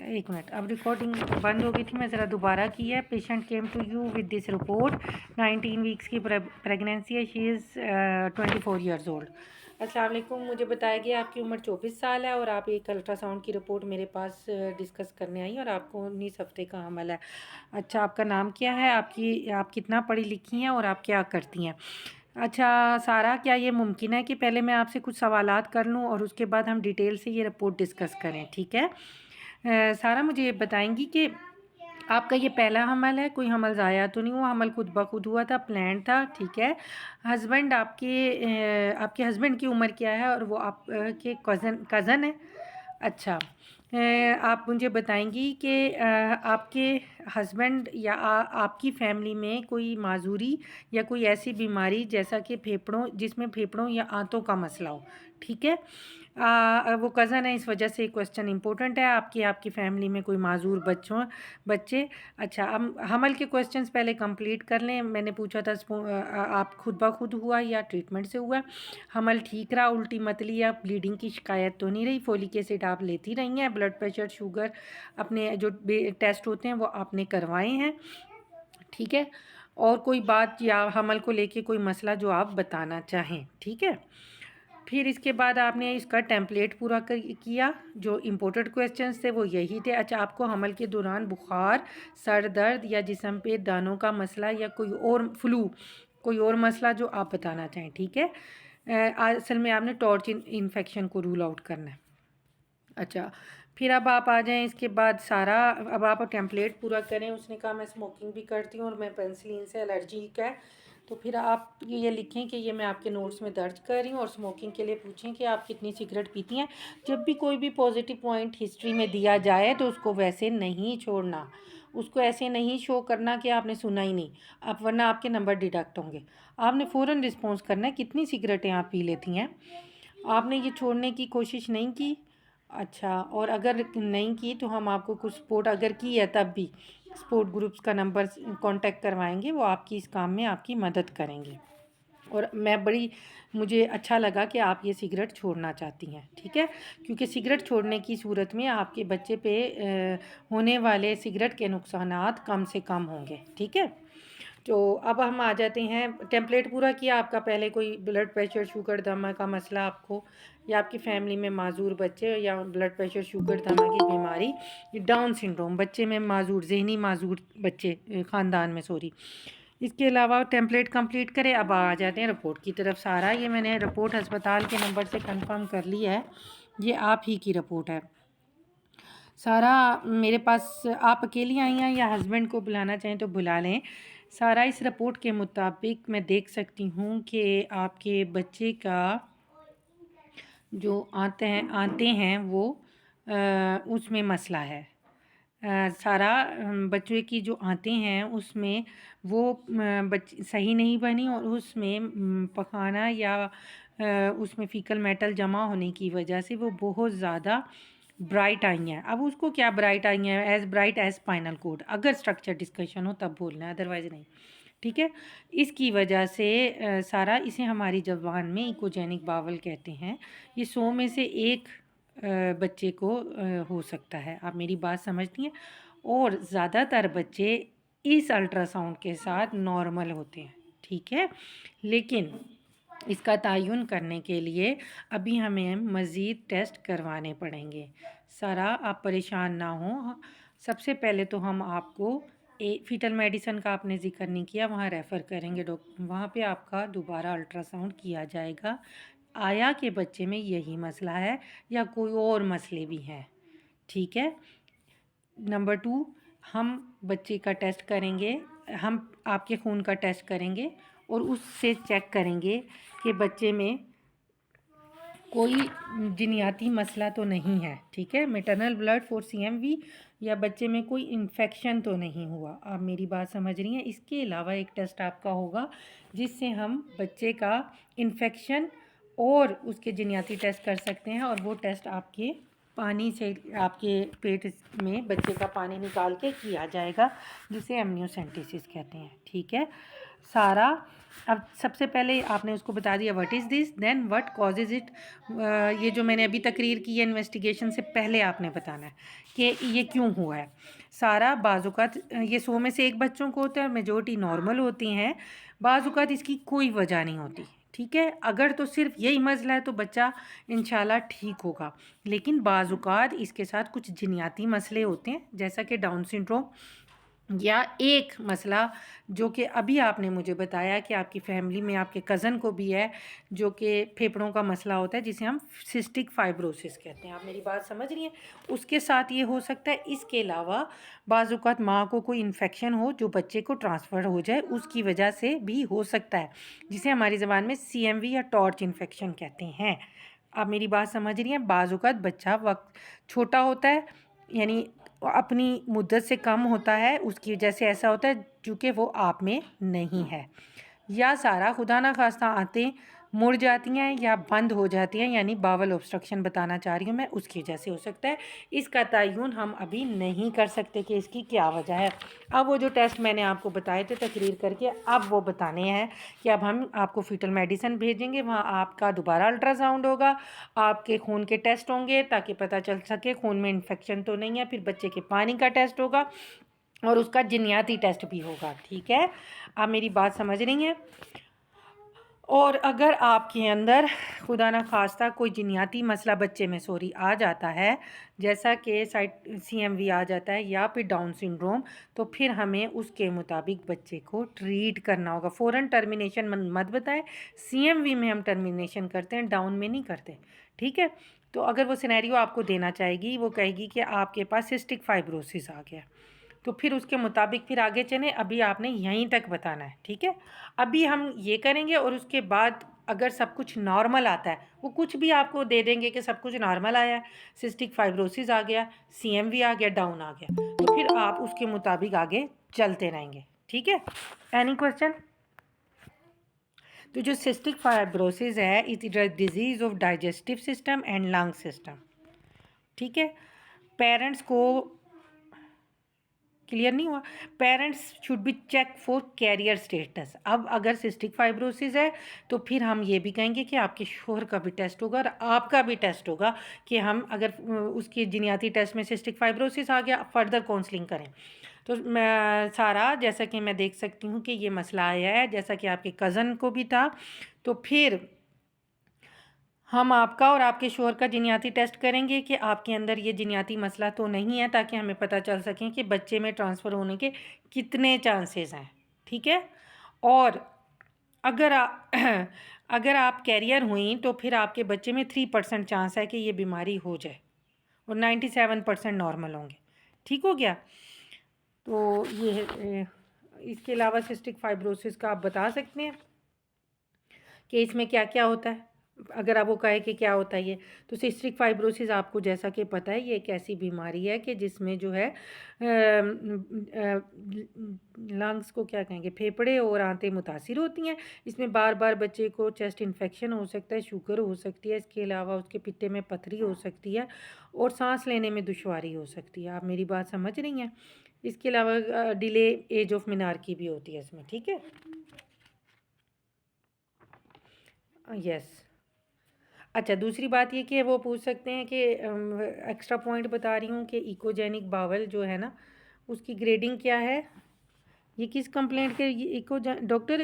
एक मिनट, अब रिकॉर्डिंग बंद हो गई थी, मैं ज़रा दोबारा की है। Patient came to you with this report, 19 weeks की प्रेगनेंसी है, शी इज़ 24 ईयर्स ओल्ड। अस्सलाम वालेकुम, मुझे बताया गया आपकी उम्र 24 साल है और आप एक अल्ट्रासाउंड की रिपोर्ट मेरे पास डिस्कस करने आई और आपको 19 हफ्ते का हमल है। अच्छा, आपका नाम क्या है, आप कितना पढ़ी लिखी हैं और आप क्या करती हैं? अच्छा सारा, क्या ये मुमकिन है कि पहले मैं आपसे कुछ सवालात कर लूँ और उसके बाद हम डिटेल से ये रिपोर्ट डिस्कस करें, ठीक है? सारा, मुझे ये बताएंगी कि आपका ये पहला हमल है, कोई हमल ज़ाया तो नहीं हुआ, हमल खुद ब खुद हुआ था, प्लान था, ठीक है? हस्बैंड आपके हस्बैंड की उम्र क्या है और वो आप के कज़न है? अच्छा, आप मुझे बताएंगी कि आपके हस्बैंड या आपकी फैमिली में कोई माजूरी या कोई ऐसी बीमारी जैसा कि जिसमें फेफड़ों या आंतों का मसला हो, ठीक है? वो कज़न है, इस वजह से क्वेश्चन इंपॉर्टेंट है। आपकी फैमिली में कोई माजूर बच्चे। अच्छा, हम हमल के क्वेश्चंस पहले कंप्लीट कर लें। मैंने पूछा था आप खुद ब खुद हुआ या ट्रीटमेंट से हुआ? हमल ठीक रहा, उल्टी मतली या ब्लीडिंग की शिकायत तो नहीं रही? फोलिक एसिड आप लेती रही हैं? ब्लड प्रेशर, शुगर, अपने जो टेस्ट होते हैं वो आपने करवाए हैं, ठीक है? और कोई बात या हमल को लेके कोई मसला जो आप बताना चाहें, ठीक है? फिर इसके बाद आपने इसका टेम्पलेट पूरा किया। जो इम्पोर्टेंट क्वेश्चंस थे वो यही थे। अच्छा, आपको हमल के दौरान बुखार, सर दर्द या जिस्म पे दानों का मसला या कोई और मसला जो आप बताना चाहें, ठीक है? असल में आपने टॉर्च इन्फेक्शन को रूल आउट करना है। अच्छा, फिर अब आप आ जाएं इसके बाद सारा, अब आप टेम्पलेट पूरा करें। उसने कहा मैं स्मोकिंग भी करती हूँ और मैं पेनिसिलिन से एलर्जिक है, तो फिर आप ये लिखें कि ये मैं आपके नोट्स में दर्ज कर रही हूँ। और स्मोकिंग के लिए पूछें कि आप कितनी सिगरेट पीती हैं। जब भी कोई भी पॉजिटिव पॉइंट हिस्ट्री में दिया जाए तो उसको वैसे नहीं छोड़ना, उसको ऐसे नहीं शो करना कि आपने सुना ही नहीं, आप वरना आपके नंबर डिडक्ट होंगे। आपने फ़ौरन रिस्पॉन्स करना है, कितनी सिगरेटें आप पी लेती हैं? आपने ये छोड़ने की कोशिश नहीं की? अच्छा, और अगर नहीं की तो हम आपको कुछ सपोर्ट, अगर की है तब भी सपोर्ट ग्रुप्स का नंबर कांटेक्ट करवाएंगे, वो आपकी इस काम में आपकी मदद करेंगे। और मुझे अच्छा लगा कि आप ये सिगरेट छोड़ना चाहती हैं, ठीक है? क्योंकि सिगरेट छोड़ने की सूरत में आपके बच्चे पे होने वाले सिगरेट के नुकसानात कम से कम होंगे, ठीक है? तो अब हम आ जाते हैं, टेम्पलेट पूरा किया आपका। पहले कोई ब्लड प्रेशर, शुगर, दमा का मसला आपको, या आपकी फैमिली में माजूर बच्चे, या ब्लड प्रेशर, शुगर, दमा की बीमारी, डाउन सिंड्रोम, बच्चे में माजूर, जहनी माजूर बच्चे, ख़ानदान में, सॉरी। इसके अलावा टेम्पलेट कंप्लीट करें। अब आ जाते हैं रिपोर्ट की तरफ। सारा, ये मैंने रिपोर्ट अस्पताल के नंबर से कंफर्म कर ली है, ये आप ही की रिपोर्ट है। सारा, मेरे पास आप अकेली आई हैं या हस्बैंड को बुलाना चाहें तो बुला लें। सारा, इस रिपोर्ट के मुताबिक मैं देख सकती हूँ कि आपके बच्चे का जो आते हैं वो उसमें मसला है। सारा, बच्चे की जो आते हैं उसमें वो सही नहीं बनी और उसमें पखाना या उसमें फीकल मेटल जमा होने की वजह से वो बहुत ज़्यादा ब्राइट आई हैं। अब उसको क्या ब्राइट आई हैं? As bright as spinal cord. अगर स्ट्रक्चर डिस्कशन हो तब बोलना है, अदरवाइज़ नहीं, ठीक है? इसकी वजह से सारा, इसे हमारी ज़बान में इकोजेनिक बावल कहते हैं। ये 100 में से एक बच्चे को हो सकता है। आप मेरी बात समझती हैं? और ज़्यादातर बच्चे इस अल्ट्रासाउंड के साथ नॉर्मल होते हैं, ठीक है? लेकिन इसका तयन करने के लिए अभी हमें मज़ीद टेस्ट करवाने पड़ेंगे। सारा, आप परेशान ना हो। सबसे पहले तो हम आपको फीटल मेडिसिन का आपने ज़िक्र नहीं किया, वहाँ रेफ़र करेंगे डॉक्टर, वहाँ पे आपका दोबारा अल्ट्रासाउंड किया जाएगा। आया कि बच्चे में यही मसला है या कोई और मसले भी हैं, ठीक है? नंबर 2, हम बच्चे का टेस्ट करेंगे, हम आपके खून का टेस्ट करेंगे और उससे चेक करेंगे कि बच्चे में कोई जिनियाती मसला तो नहीं है, ठीक है? मैटरनल ब्लड फॉर CMV, या बच्चे में कोई इन्फेक्शन तो नहीं हुआ। आप मेरी बात समझ रही हैं? इसके अलावा एक टेस्ट आपका होगा जिससे हम बच्चे का इन्फेक्शन और उसके जिनियाती टेस्ट कर सकते हैं, और वो टेस्ट आपके पानी से, आपके पेट में बच्चे का पानी निकाल के किया जाएगा, जिसे एमनियोसेंटेसिस कहते हैं, ठीक है? सारा, अब सबसे पहले आपने उसको बता दिया what is this, then what causes it. ये जो मैंने अभी तकरीर की है इन्वेस्टिगेशन से पहले आपने बताना है कि ये क्यों हुआ है। सारा बाज़-औक़ात ये 100 में से 1 बच्चों को होता है, मेजॉरिटी नॉर्मल होती हैं, बाज़-औक़ात इसकी कोई वजह नहीं होती, ठीक है। अगर तो सिर्फ यही मसला है तो बच्चा इंशाल्लाह ठीक होगा, लेकिन बाज़-औक़ात इसके साथ कुछ जिनियाती मसले होते हैं, जैसा कि डाउन सिंड्रोम, या एक मसला जो कि अभी आपने मुझे बताया कि आपकी फैमिली में आपके कज़न को भी है, जो कि फेफड़ों का मसला होता है, जिसे हम सिस्टिक फाइब्रोसिस कहते हैं। आप मेरी बात समझ रही हैं? उसके साथ ये हो सकता है। इसके अलावा बाज़ औक़ात माँ को कोई इन्फेक्शन हो जो बच्चे को ट्रांसफ़र हो जाए, उसकी वजह से भी हो सकता है, जिसे हमारी ज़बान में सीएमवी या टॉर्च इन्फेक्शन कहते हैं। आप मेरी बात समझ रही हैं? बाज़ औक़ात बच्चा वक़्त छोटा होता है, यानी अपनी मुद्दत से कम होता है, उसकी वजह से ऐसा होता है चूँकि वो आप में नहीं है, या सारा खुदा ना खास्ता आंतें मुड़ जाती हैं या बंद हो जाती हैं, यानी बावल ऑब्स्ट्रक्शन बताना चाह रही हूँ मैं, उसकी वजह से हो सकता है। इसका तयन हम अभी नहीं कर सकते कि इसकी क्या वजह है। अब वो जो टेस्ट मैंने आपको बताए थे तकरीर करके, अब वो बताने हैं कि अब हम आपको फीटल मेडिसिन भेजेंगे, वहाँ आपका दोबारा अल्ट्रासाउंड होगा, आपके खून के टेस्ट होंगे ताकि पता चल सके खून में इन्फेक्शन तो नहीं है, फिर बच्चे के पानी का टेस्ट होगा और उसका जिनियाती टेस्ट भी होगा, ठीक है। आप मेरी बात समझ रही हैं? और अगर आपके अंदर खुदा ना खास्ता कोई जिनियाती मसला बच्चे में आ जाता है, जैसा कि सीएमवी आ जाता है या फिर डाउन सिंड्रोम, तो फिर हमें उसके मुताबिक बच्चे को ट्रीट करना होगा। फ़ौरन टर्मिनेशन मत बताएं। सीएमवी में हम टर्मिनेशन करते हैं, डाउन में नहीं करते, ठीक है। तो अगर वो सिनेरियो आपको देना चाहेगी, वो कहेगी कि आपके पास सिस्टिक फाइब्रोसिस आ गया, तो फिर उसके मुताबिक फिर आगे चलें। अभी आपने यहीं तक बताना है, ठीक है। अभी हम ये करेंगे और उसके बाद अगर सब कुछ नॉर्मल आता है, वो कुछ भी आपको दे देंगे कि सब कुछ नॉर्मल आया है, सिस्टिक फाइब्रोसिस आ गया, सीएमवी आ गया, डाउन आ गया, तो फिर आप उसके मुताबिक आगे चलते रहेंगे, ठीक है। Any question? तो जो सिस्टिक फाइब्रोसिस है, it is a disease of digestive system and lung system, ठीक है। पेरेंट्स को क्लियर नहीं हुआ? Parents should be check for carrier status. अब अगर सिस्टिक फाइब्रोसिस है तो फिर हम ये भी कहेंगे कि आपके शोहर का भी टेस्ट होगा और आपका भी टेस्ट होगा कि हम अगर उसकी जिनियाती टेस्ट में सिस्टिक फाइब्रोसिस आ गया, फर्दर काउंसलिंग करें। तो मैं सारा, जैसा कि मैं देख सकती हूँ कि ये मसला आया है, जैसा कि आपके कज़न को भी था, तो फिर हम आपका और आपके शोहर का जिनियाती टेस्ट करेंगे कि आपके अंदर ये जिनियाती मसला तो नहीं है, ताकि हमें पता चल सकें कि बच्चे में ट्रांसफ़र होने के कितने चांसेस हैं, ठीक है। और अगर अगर आप कैरियर हुई तो फिर आपके बच्चे में 3% चांस है कि ये बीमारी हो जाए और 97% नॉर्मल होंगे, ठीक हो गया। तो ये इसके अलावा सिस्टिक फाइब्रोसिस का आप बता सकते हैं कि इसमें क्या क्या होता है? अगर आप वो कहे कि क्या होता है ये, तो सिस्टिक फाइब्रोसिस आपको जैसा कि पता है, ये एक ऐसी बीमारी है कि जिसमें जो है लंग्स को क्या कहेंगे, फेफड़े और आंतें मुतासिर होती हैं। इसमें बार बार बच्चे को चेस्ट इन्फेक्शन हो सकता है, शुगर हो सकती है, इसके अलावा उसके पित्ते में पथरी हो सकती है और सांस लेने में दुश्वारी हो सकती है। आप मेरी बात समझ रही हैं? इसके अलावा डिले एज ऑफ मिनार्की भी होती है इसमें, ठीक है। यस। अच्छा, दूसरी बात ये कि वो पूछ सकते हैं कि एक्स्ट्रा पॉइंट बता रही हूँ कि इकोजेनिक बावल जो है ना, उसकी ग्रेडिंग क्या है? ये किस कंप्लेंट के, ये डॉक्टर